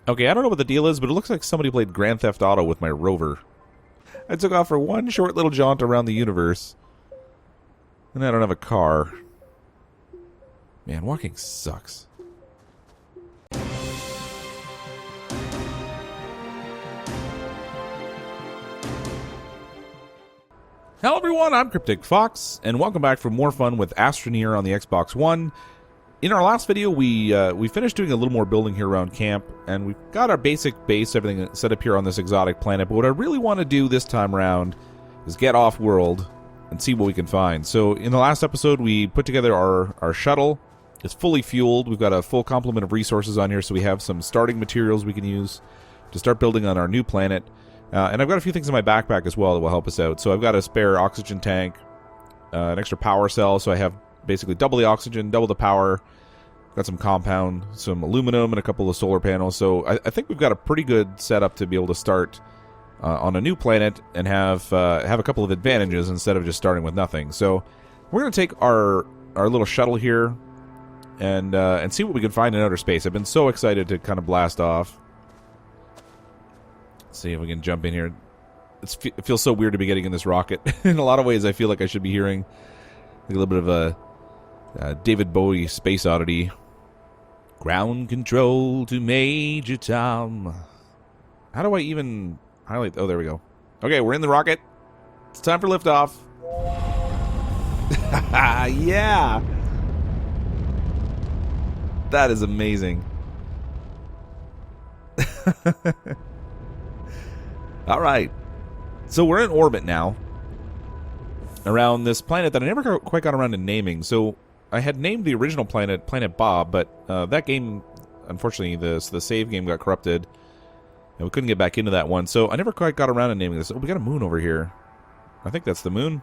Okay, I don't know what the deal is, but it looks like somebody played Grand Theft Auto with my rover. I took off for one short little jaunt around the universe. And I don't have a car. Man, walking sucks. Hello everyone, I'm CrypticFox, and welcome back for more fun with Astroneer on the Xbox One. In our last video, we finished doing a little more building here around camp, and we've got our basic base, everything set up here on this exotic planet. But what I really want to do this time around is get off-world and see what we can find. So in the last episode, we put together our shuttle. It's fully fueled. We've got a full complement of resources on here, so we have some starting materials we can use to start building on our new planet. And I've got a few things in my backpack as well that will help us out. So I've got a spare oxygen tank, an extra power cell, so I have basically double the oxygen, double the power. Got some compound, some aluminum, and a couple of solar panels. So I think we've got a pretty good setup to be able to start on a new planet and have a couple of advantages instead of just starting with nothing. So we're going to take our little shuttle here and see what we can find in outer space. I've been so excited to kind of blast off. Let's see if we can jump in here. It feels so weird to be getting in this rocket. In a lot of ways, I feel like I should be hearing a little bit of a David Bowie Space Oddity. Ground control to Major Tom. How do I even highlight? Oh, there we go. Okay, we're in the rocket. It's time for liftoff. Yeah! That is amazing. All right. So we're in orbit now around this planet that I never quite got around to naming. So I had named the original planet Planet Bob, but that game, unfortunately, the save game got corrupted, and we couldn't get back into that one. So I never quite got around to naming this. Oh, we got a moon over here. I think that's the moon.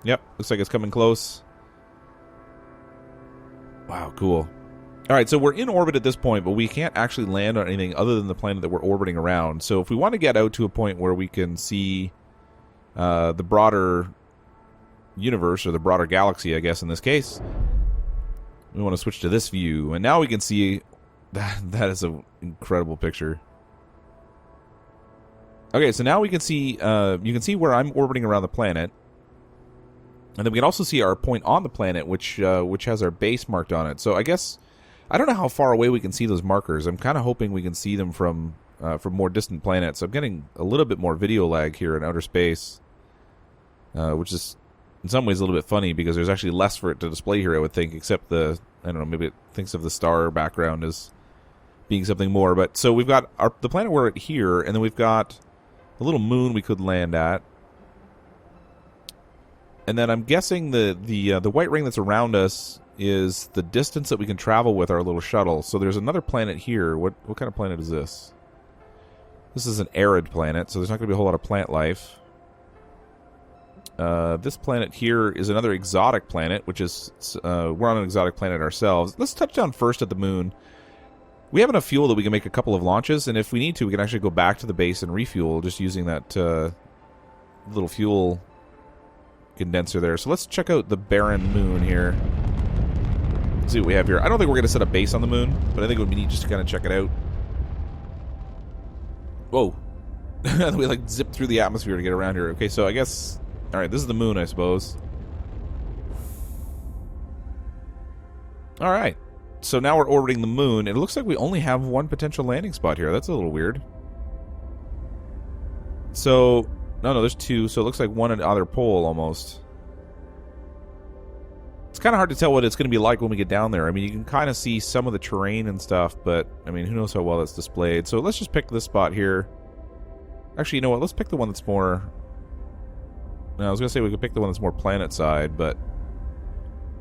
Yep, looks like it's coming close. Wow, cool. All right, so we're in orbit at this point, but we can't actually land on anything other than the planet that we're orbiting around. So if we want to get out to a point where we can see the broader universe, or the broader galaxy, I guess in this case, we want to switch to this view. And now we can see that is an incredible picture. Okay, so now we can see, you can see where I'm orbiting around the planet. And then we can also see our point on the planet, which has our base marked on it. So I guess, I don't know how far away we can see those markers. I'm kind of hoping we can see them from more distant planets. I'm getting a little bit more video lag here in outer space, which is in some ways a little bit funny because there's actually less for it to display here, I would think, except I don't know, maybe it thinks of the star background as being something more. But so we've got the planet we're at here, and then we've got a little moon we could land at. And then I'm guessing the white ring that's around us is the distance that we can travel with our little shuttle. So there's another planet here. What kind of planet is this? This is an arid planet, so there's not going to be a whole lot of plant life. This planet here is another exotic planet, which is we're on an exotic planet ourselves. Let's touch down first at the moon. We have enough fuel that we can make a couple of launches, and if we need to, we can actually go back to the base and refuel just using that little fuel condenser there. So let's check out the barren moon here. See what we have here. I don't think we're going to set up base on the moon, but I think it would be neat just to kind of check it out. Whoa. We like zip through the atmosphere to get around here. Okay, so I guess... Alright, this is the moon, I suppose. Alright. So now we're orbiting the moon, and it looks like we only have one potential landing spot here. That's a little weird. So... No, there's two, so it looks like one at either pole, almost. It's kind of hard to tell what it's going to be like when we get down there. I mean, you can kind of see some of the terrain and stuff, but, I mean, who knows how well that's displayed. So let's just pick this spot here. Actually, you know what? Let's pick the one that's more... No, I was going to say we could pick the one that's more planet side, but...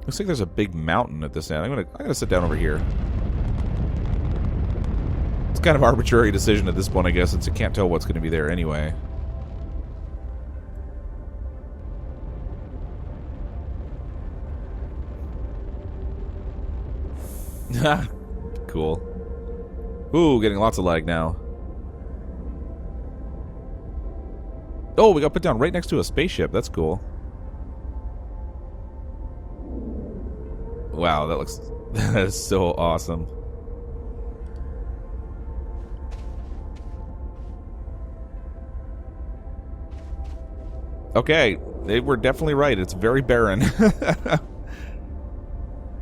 Looks like there's a big mountain at this end. I'm gonna sit down over here. It's kind of an arbitrary decision at this point, I guess, since you can't tell what's going to be there anyway. Cool. Ooh, getting lots of lag now. Oh, we got put down right next to a spaceship. That's cool. Wow, that looks... that is so awesome. Okay, they were definitely right. It's very barren.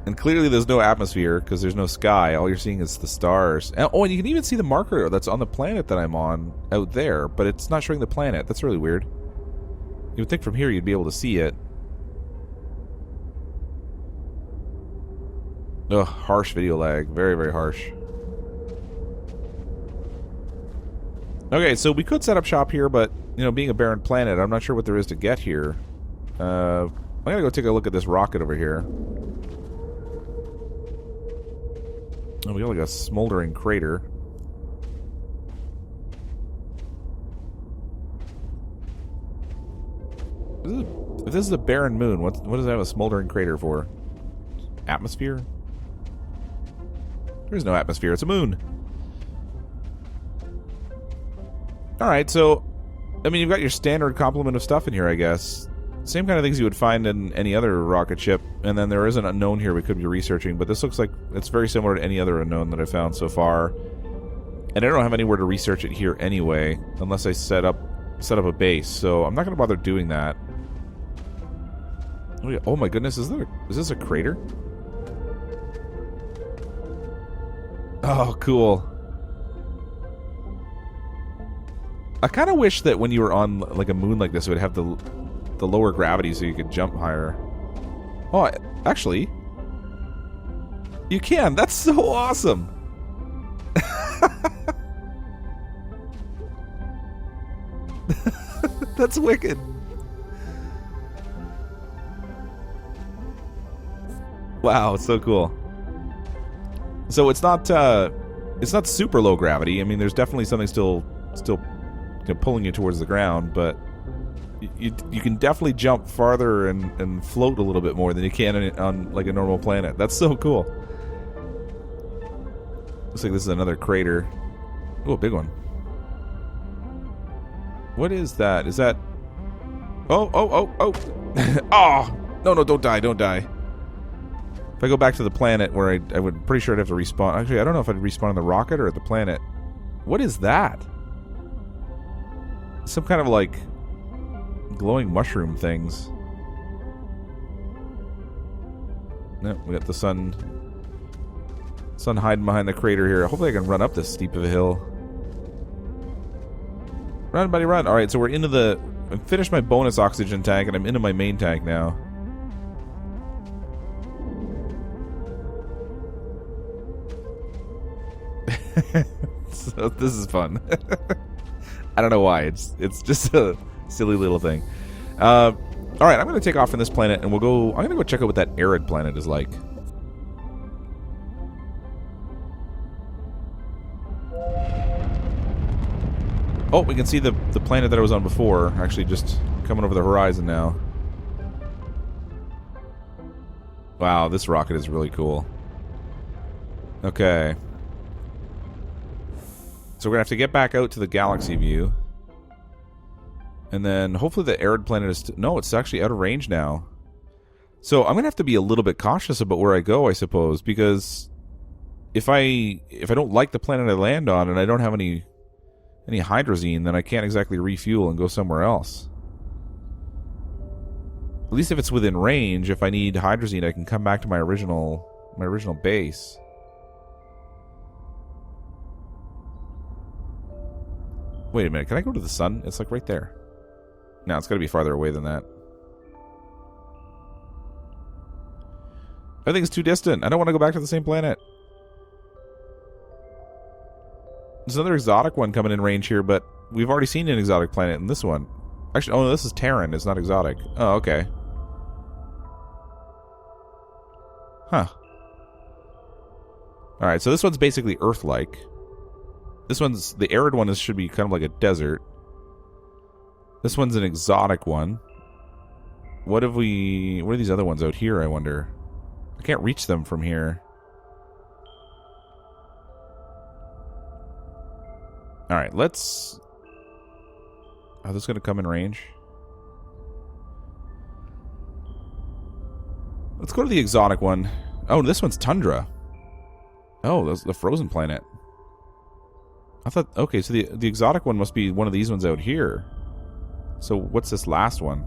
And clearly there's no atmosphere because there's no sky. All you're seeing is the stars. Oh, and you can even see the marker that's on the planet that I'm on out there, but it's not showing the planet. That's really weird. You would think from here you'd be able to see it. Ugh, harsh video lag. Very, very harsh. Okay, so we could set up shop here, but, you know, being a barren planet, I'm not sure what there is to get here. I'm gonna go take a look at this rocket over here. Oh, we got like a smoldering crater. If this is a barren moon, what does that have a smoldering crater for? Atmosphere? There's no atmosphere, it's a moon. Alright, so, I mean, you've got your standard complement of stuff in here, I guess. Same kind of things you would find in any other rocket ship, and then there is an unknown here we could be researching, but this looks like it's very similar to any other unknown that I've found so far. And I don't have anywhere to research it here anyway, unless I set up a base, so I'm not going to bother doing that. Oh my goodness, is this a crater? Oh, cool. I kind of wish that when you were on like a moon like this, it would have the lower gravity so you could jump higher. Oh, actually, you can. That's so awesome. That's wicked. Wow, it's so cool. So it's not super low gravity. I mean, there's definitely something still you know, pulling you towards the ground, but you can definitely jump farther and float a little bit more than you can on like a normal planet. That's so cool. Looks like this is another crater. Oh, a big one. What is that? Is that... Oh. Oh! No, don't die, don't die. If I go back to the planet where I would... Pretty sure I'd have to respawn. Actually, I don't know if I'd respawn on the rocket or at the planet. What is that? Some kind of, like, glowing mushroom things. No, we got the sun hiding behind the crater here. Hopefully I can run up this steep of a hill. Run, buddy, run. Alright, so we're into the... I finished my bonus oxygen tank, and I'm into my main tank now. So this is fun. I don't know why. It's just a silly little thing. Alright, I'm going to take off from this planet, and I'm going to go check out what that Arid planet is like. Oh, we can see the planet that I was on before, actually just coming over the horizon now. Wow, this rocket is really cool. Okay. So we're going to have to get back out to the galaxy view. And then hopefully the Arid planet is... No, it's actually out of range now. So I'm going to have to be a little bit cautious about where I go, I suppose, because if I don't like the planet I land on and I don't have any hydrazine, then I can't exactly refuel and go somewhere else. At least if it's within range, if I need hydrazine, I can come back to my original base. Wait a minute, can I go to the sun? It's like right there. No, it's got to be farther away than that. Everything's too distant. I don't want to go back to the same planet. There's another exotic one coming in range here, but we've already seen an exotic planet in this one. Actually, oh no, this is Terran. It's not exotic. Oh, okay. Huh. Alright, so this one's basically Earth-like. This one's... The Arid one should be kind of like a desert. This one's an exotic one. What are these other ones out here, I wonder? I can't reach them from here. Alright, let's... Are those going to come in range? Let's go to the exotic one. Oh, this one's Tundra. Oh, that's the frozen planet. I thought... Okay, so the exotic one must be one of these ones out here. So what's this last one?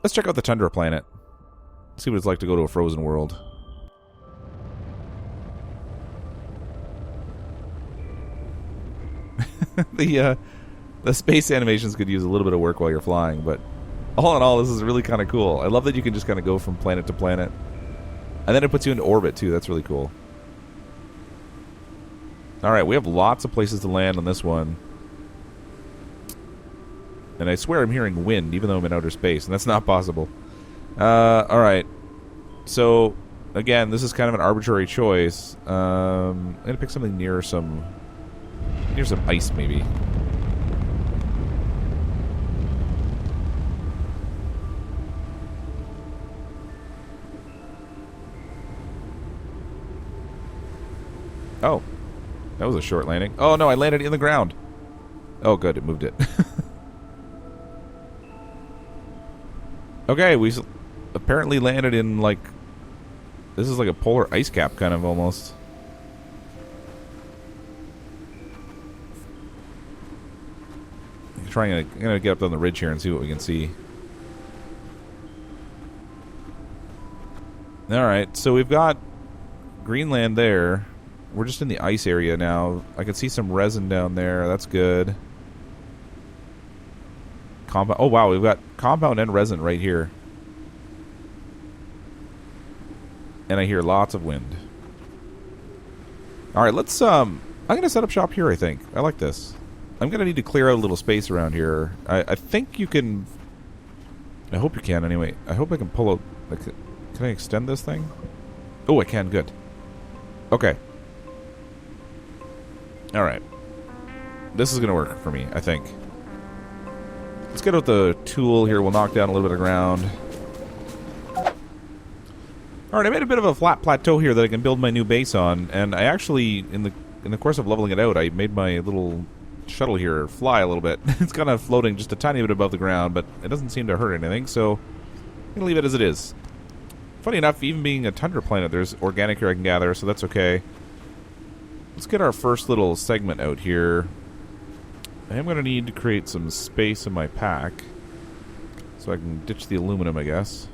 Let's check out the Tundra planet. See what it's like to go to a frozen world. The space animations could use a little bit of work while you're flying, but all in all, this is really kind of cool. I love that you can just kind of go from planet to planet. And then it puts you into orbit, too. That's really cool. Alright, we have lots of places to land on this one. And I swear I'm hearing wind, even though I'm in outer space, and that's not possible. Alright. So, again, this is kind of an arbitrary choice. I'm going to pick something near some ice, maybe. Oh. That was a short landing. Oh, no, I landed in the ground. Oh, good, it moved it. Okay, we apparently landed in, like... This is like a polar ice cap, kind of, almost. I'm gonna get up on the ridge here and see what we can see. Alright, so we've got Greenland there. We're just in the ice area now. I can see some resin down there. That's good. Compound. Oh, wow. We've got compound and resin right here. And I hear lots of wind. Alright, let's, I'm going to set up shop here, I think. I like this. I'm going to need to clear out a little space around here. I think you can... I hope you can, anyway. I hope I can pull out... Like, can I extend this thing? Oh, I can. Good. Okay. Alright. This is going to work for me, I think. Let's get out the tool here. We'll knock down a little bit of ground. Alright, I made a bit of a flat plateau here that I can build my new base on. And I actually, in the course of leveling it out, I made my little shuttle here fly a little bit. It's kind of floating just a tiny bit above the ground, but it doesn't seem to hurt anything, so I'm going to leave it as it is. Funny enough, even being a Tundra planet, there's organic here I can gather, so that's okay. Let's get our first little segment out here. I am going to need to create some space in my pack, so I can ditch the aluminum, I guess.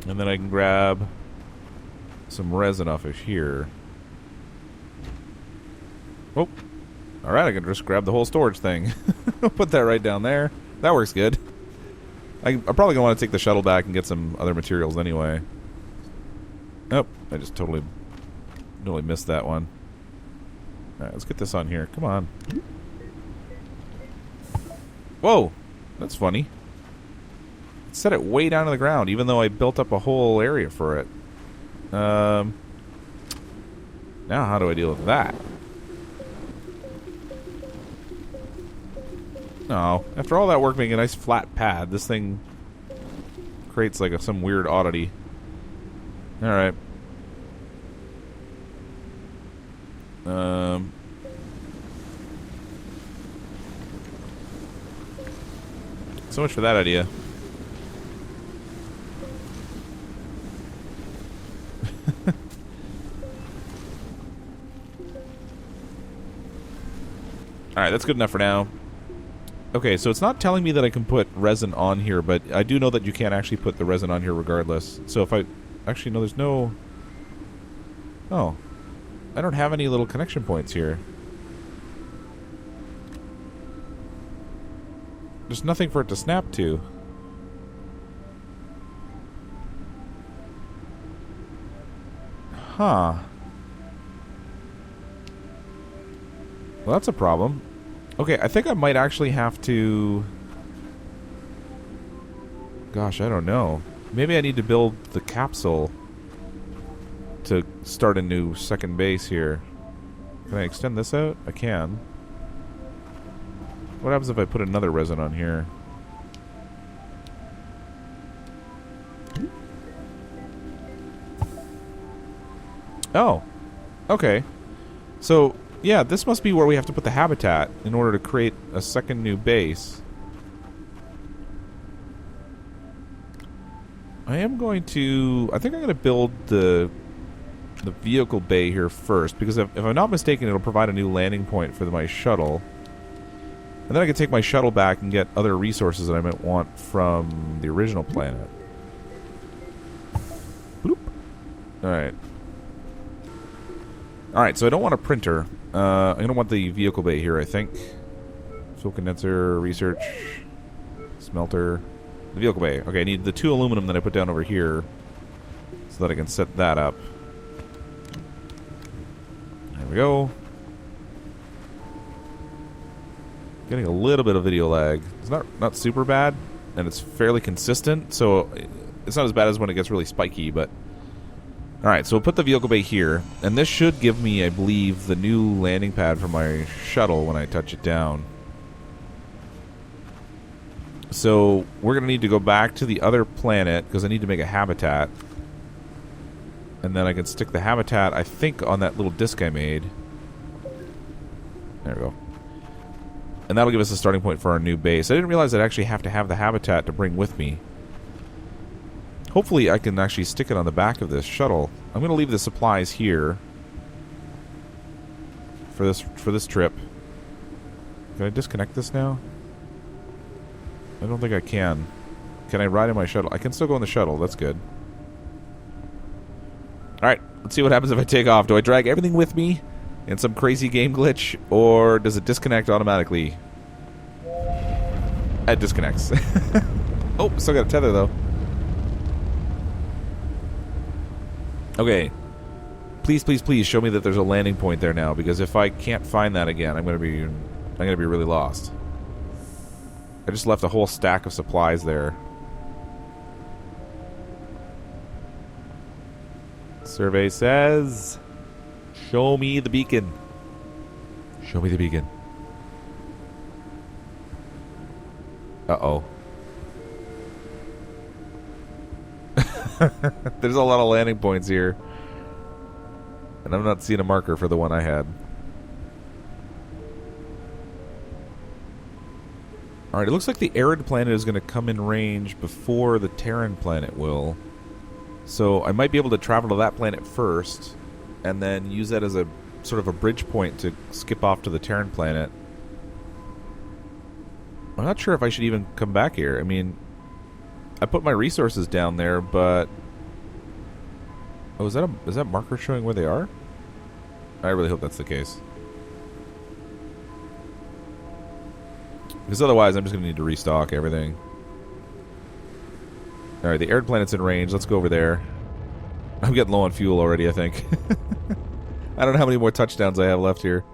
And then I can grab some resin off of here. Oh. Alright, I can just grab the whole storage thing. I'll put that right down there. That works good. I'm probably going to want to take the shuttle back and get some other materials anyway. Oh, I just totally missed that one. Alright, let's get this on here. Come on. Whoa! That's funny. It set it way down to the ground, even though I built up a whole area for it. Now how do I deal with that? No. After all that work making a nice flat pad, this thing creates like some weird oddity. Alright. So much for that idea. Alright, that's good enough for now. Okay, so it's not telling me that I can put resin on here, but I do know that you can't actually put the resin on here regardless. So if I... Actually, no, there's no... Oh. I don't have any little connection points here. There's nothing for it to snap to. Huh. Well, that's a problem. Okay, I think I might actually have to... Gosh, I don't know. Maybe I need to build the capsule to start a new second base here. Can I extend this out? I can. What happens if I put another resin on here? Oh. Okay. So... yeah, this must be where we have to put the habitat in order to create a second new base. I am going to... I think I'm going to build the the vehicle bay here first, because if I'm not mistaken, it'll provide a new landing point for my shuttle. And then I can take my shuttle back and get other resources that I might want from the original planet. Bloop. Alright. Alright, so I don't want a printer. I'm going to want the vehicle bay here, I think. Fuel condenser, research, smelter, the vehicle bay. Okay, I need the 2 aluminum that I put down over here so that I can set that up. There we go. Getting a little bit of video lag. It's not super bad, and it's fairly consistent, so it's not as bad as when it gets really spiky, but... Alright, so we'll put the vehicle bay here, and this should give me, I believe, the new landing pad for my shuttle when I touch it down. So, we're going to need to go back to the other planet, because I need to make a habitat. And then I can stick the habitat, I think, on that little disc I made. There we go. And that'll give us a starting point for our new base. I didn't realize I'd actually have to have the habitat to bring with me. Hopefully I can actually stick it on the back of this shuttle. I'm going to leave the supplies here for this trip. Can I disconnect this now? I don't think I can. Can I ride in my shuttle? I can still go in the shuttle. That's good. Alright, let's see what happens if I take off. Do I drag everything with me in some crazy game glitch, or does it disconnect automatically? It disconnects. Oh, still got a tether though. Okay. Please, please, please show me that there's a landing point there now, because if I can't find that again, I'm gonna be really lost. I just left a whole stack of supplies there. Survey says, show me the beacon. Show me the beacon. Uh-oh. There's a lot of landing points here. And I'm not seeing a marker for the one I had. Alright, it looks like the Arid planet is going to come in range before the Terran planet will. So I might be able to travel to that planet first, and then use that as a sort of a bridge point to skip off to the Terran planet. I'm not sure if I should even come back here. I mean, I put my resources down there, but... Oh, is that marker showing where they are? I really hope that's the case. Because otherwise, I'm just going to need to restock everything. Alright, the Arid planet's in range. Let's go over there. I'm getting low on fuel already, I think. I don't know how many more touchdowns I have left here.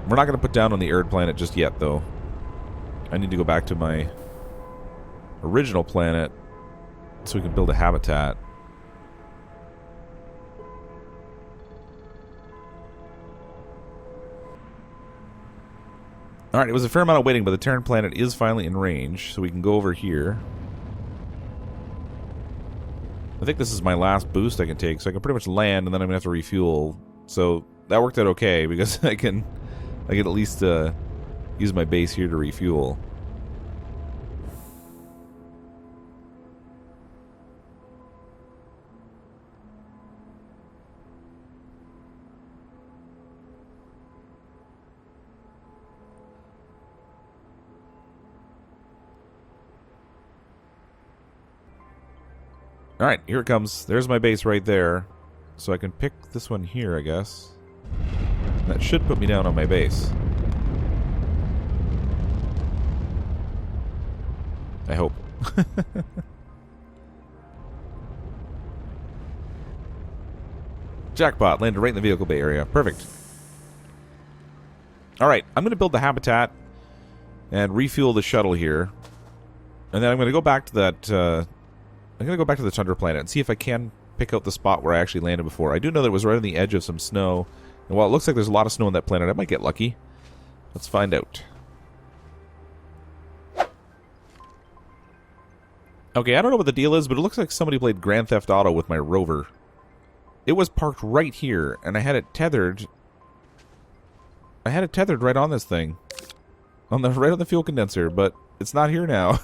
We're not going to put down on the Arid planet just yet, though. I need to go back to my original planet so we can build a habitat. Alright, it was a fair amount of waiting, but the Terran planet is finally in range, so we can go over here. I think this is my last boost I can take, so I can pretty much land, and then I'm going to have to refuel. So that worked out okay, because I can at least use my base here to refuel. Alright, here it comes. There's my base right there. So I can pick this one here, I guess. That should put me down on my base. I hope. Jackpot, landed right in the vehicle bay area. Perfect. Alright, I'm going to build the habitat and refuel the shuttle here. And then I'm going to go back to that... I'm going to go back to the Tundra planet and see if I can pick out the spot where I actually landed before. I do know that it was right on the edge of some snow. And while it looks like there's a lot of snow on that planet, I might get lucky. Let's find out. Okay, I don't know what the deal is, but it looks like somebody played Grand Theft Auto with my rover. It was parked right here, and I had it tethered. I had it tethered right on this thing. Right on the fuel condenser, but it's not here now.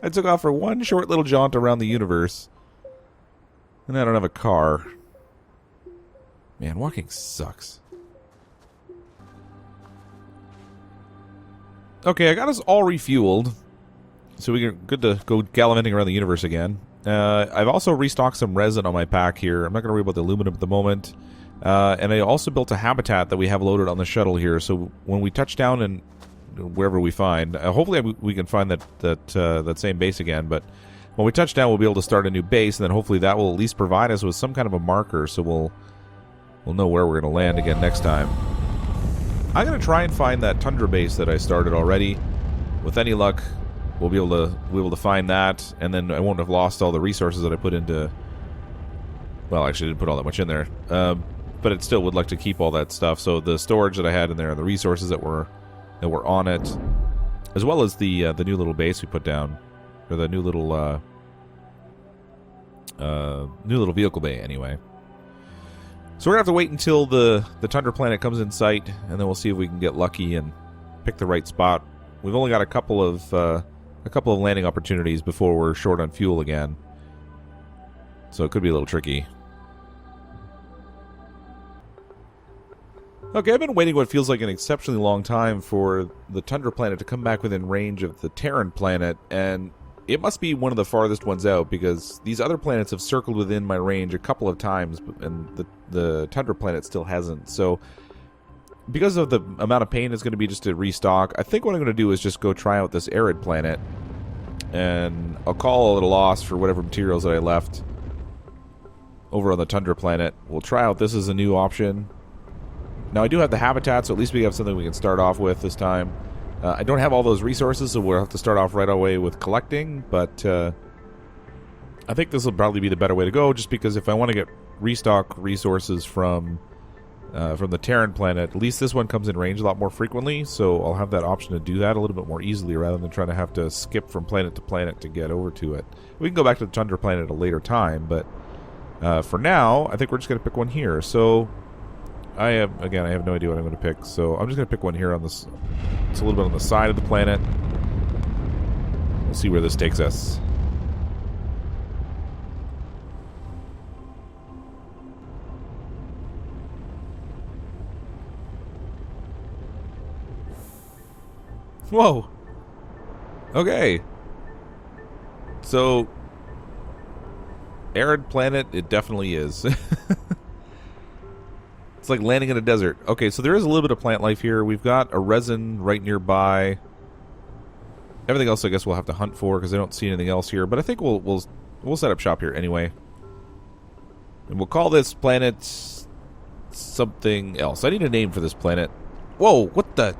I took off for one short little jaunt around the universe, And I don't have a car. Man, walking sucks. Okay, I got us all refueled. So we're good to go gallivanting around the universe again. I've also restocked some resin on my pack here. I'm not going to worry about the aluminum at the moment. And I also built a habitat that we have loaded on the shuttle here. So when we touch down and wherever we find, hopefully we can find that same base again. But when we touch down, we'll be able to start a new base, and then hopefully that will at least provide us with some kind of a marker, so we'll know where we're going to land again next time. I'm going to try and find that Tundra base that I started already. With any luck, we'll be able to find that, and then I won't have lost all the resources that I put into. Well, actually, I didn't put all that much in there, but it still would like to keep all that stuff. So the storage that I had in there, the resources that were on it, as well as the new little base we put down, or the new little vehicle bay, anyway. So we're gonna have to wait until the Tundra planet comes in sight, and then we'll see if we can get lucky and pick the right spot. We've only got a couple of landing opportunities before we're short on fuel again, so it could be a little tricky. Okay, I've been waiting what feels like an exceptionally long time for the Tundra planet to come back within range of the Terran planet, and it must be one of the farthest ones out, because these other planets have circled within my range a couple of times, and the Tundra planet still hasn't. So, because of the amount of pain it's going to be just to restock, I think what I'm going to do is just go try out this Arid planet, and I'll call it a loss for whatever materials that I left over on the Tundra planet. We'll try out this as a new option. Now, I do have the habitat, so at least we have something we can start off with this time. I don't have all those resources, so we'll have to start off right away with collecting, but I think this will probably be the better way to go, just because if I want to get restock resources from the Terran planet, at least this one comes in range a lot more frequently, so I'll have that option to do that a little bit more easily rather than trying to have to skip from planet to planet to get over to it. We can go back to the Tundra planet at a later time, but for now, I think we're just going to pick one here. So I have no idea what I'm going to pick, so I'm just going to pick one here on this. It's a little bit on the side of the planet. We'll see where this takes us. Whoa. Okay. So, Arid planet, it definitely is. It's like landing in a desert. Okay, so there is a little bit of plant life here. We've got a resin right nearby. Everything else, I guess, we'll have to hunt for because I don't see anything else here. But I think we'll set up shop here anyway, and we'll call this planet something else. I need a name for this planet. Whoa! What the?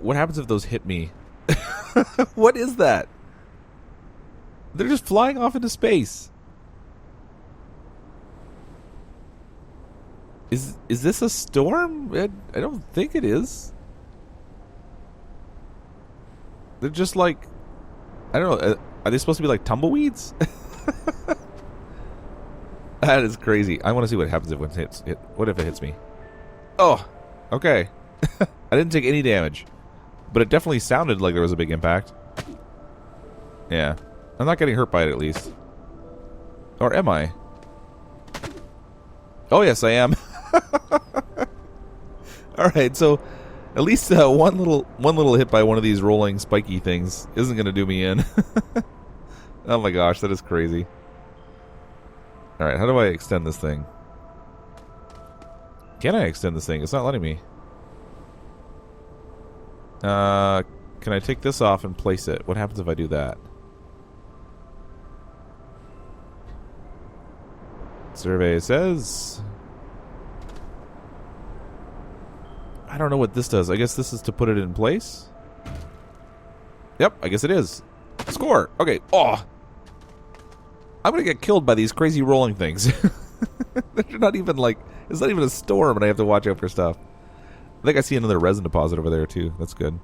What happens if those hit me? What is that? They're just flying off into space. Is this a storm? I don't think it is. They're just like, I don't know. Are they supposed to be like tumbleweeds? That is crazy. I want to see what happens if one hits. What if it hits me? Oh, okay. I didn't take any damage, but it definitely sounded like there was a big impact. Yeah, I'm not getting hurt by it at least. Or am I? Oh yes, I am. Alright, so at least one little hit by one of these rolling spiky things isn't going to do me in. Oh my gosh, that is crazy. Alright, how do I extend this thing? Can I extend this thing? It's not letting me. Can I take this off and place it? What happens if I do that? Survey says... I don't know what this does. I guess this is to put it in place. Yep, I guess it is. Score! Okay. Oh! I'm gonna get killed by these crazy rolling things. They're not even like... It's not even a storm and I have to watch out for stuff. I think I see another resin deposit over there too. That's good.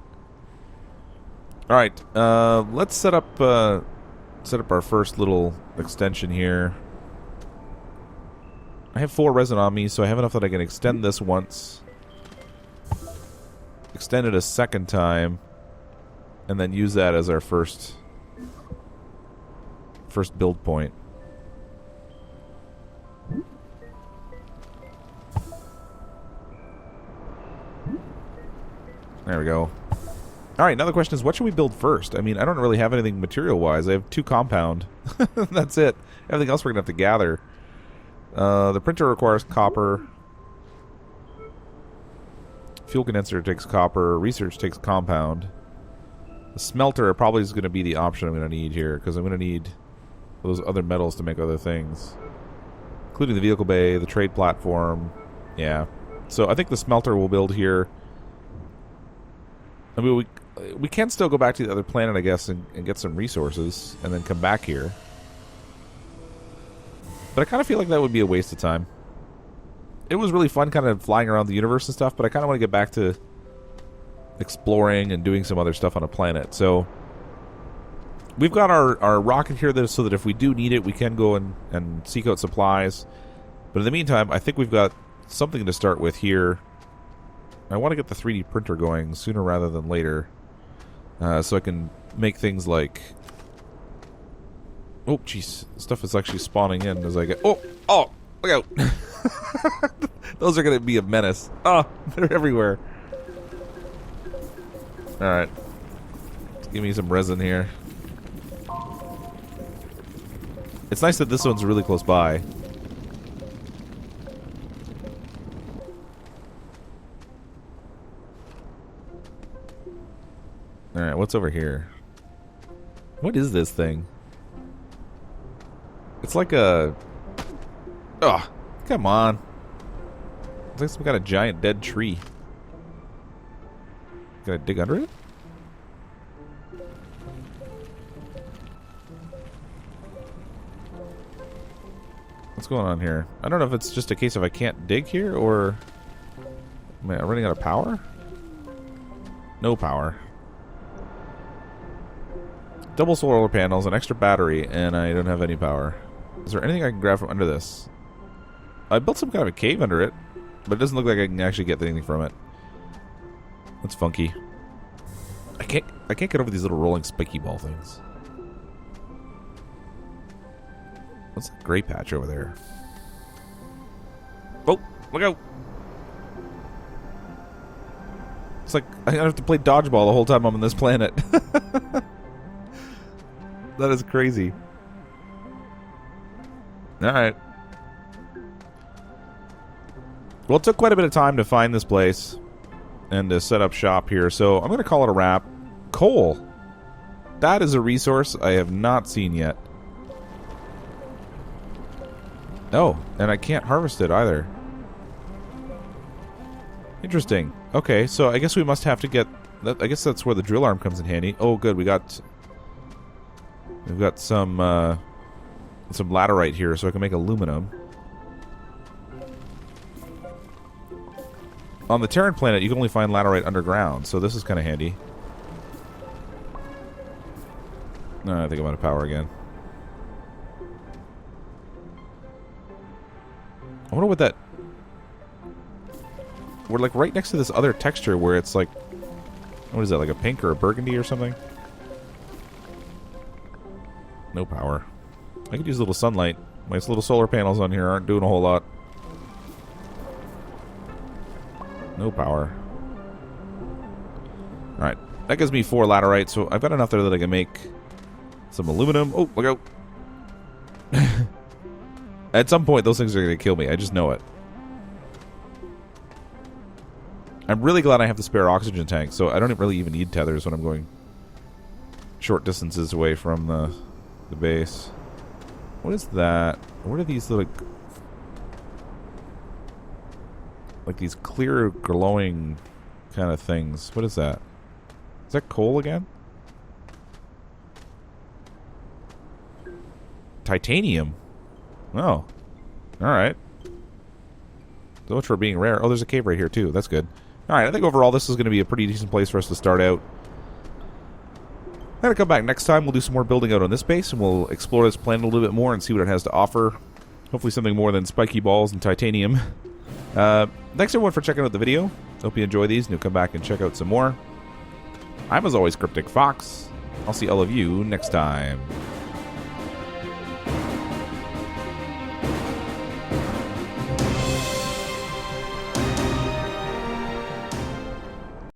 Alright. Let's set up our first little extension here. I have 4 resin on me, so I have enough that I can extend this once. Extend it a second time, and then use that as our first first build point. There we go. Alright, now the question is, what should we build first? I mean, I don't really have anything material-wise. I have 2 compound. That's it. Everything else we're going to have to gather. The printer requires copper. Fuel condenser takes copper. Research takes compound. The smelter probably is going to be the option I'm going to need here, because I'm going to need those other metals to make other things. Including the vehicle bay, the trade platform. Yeah. So I think the smelter we'll build here. I mean, we can still go back to the other planet, I guess, and get some resources, and then come back here. But I kind of feel like that would be a waste of time. It was really fun kind of flying around the universe and stuff, but I kind of want to get back to exploring and doing some other stuff on a planet. So we've got our rocket here so that if we do need it, we can go and seek out supplies. But in the meantime, I think we've got something to start with here. I want to get the 3D printer going sooner rather than later, so I can make things like... Oh, jeez. Stuff is actually spawning in as I get... Oh! Oh! Look out! Those are going to be a menace. Oh! They're everywhere. Alright. Let's give me some resin here. It's nice that this one's really close by. Alright, what's over here? What is this thing? It's like a... Ugh, come on. It's like some kind of giant dead tree. Gotta dig under it? What's going on here? I don't know if it's just a case of I can't dig here, or... Am I running out of power? No power. Double solar panels, an extra battery, and I don't have any power. Is there anything I can grab from under this? I built some kind of a cave under it, but it doesn't look like I can actually get anything from it. That's funky. I can't get over these little rolling spiky ball things. What's that gray patch over there? Oh, look out! It's like I have to play dodgeball the whole time I'm on this planet. That is crazy. Alright. Well, it took quite a bit of time to find this place and to set up shop here, so I'm going to call it a wrap. Coal. That is a resource I have not seen yet. Oh, and I can't harvest it either. Interesting. Okay, so I guess we must have to get... I guess that's where the drill arm comes in handy. Oh, good, we've got some laterite here, so I can make aluminum. On the Terran planet, you can only find laterite underground, so this is kind of handy. No, I think I'm out of power again. I wonder what that... We're like right next to this other texture where it's like... What is that, like a pink or a burgundy or something? No power. I could use a little sunlight. My little solar panels on here aren't doing a whole lot. No power. Alright. That gives me 4 laterite, so I've got enough there that I can make some aluminum. Oh, look out. At some point, those things are going to kill me. I just know it. I'm really glad I have the spare oxygen tank, so I don't really even need tethers when I'm going short distances away from the base. What is that? What are these little... Like these clear, glowing kind of things. What is that? Is that coal again? Titanium. Oh. Alright. So much for being rare. Oh, there's a cave right here, too. That's good. Alright, I think overall this is going to be a pretty decent place for us to start out. I'm going to come back next time. We'll do some more building out on this base, and we'll explore this planet a little bit more and see what it has to offer. Hopefully something more than spiky balls and titanium. Thanks everyone for checking out the video. Hope you enjoy these and you'll come back and check out some more. I'm, as always, CrypticFox. I'll see all of you next time.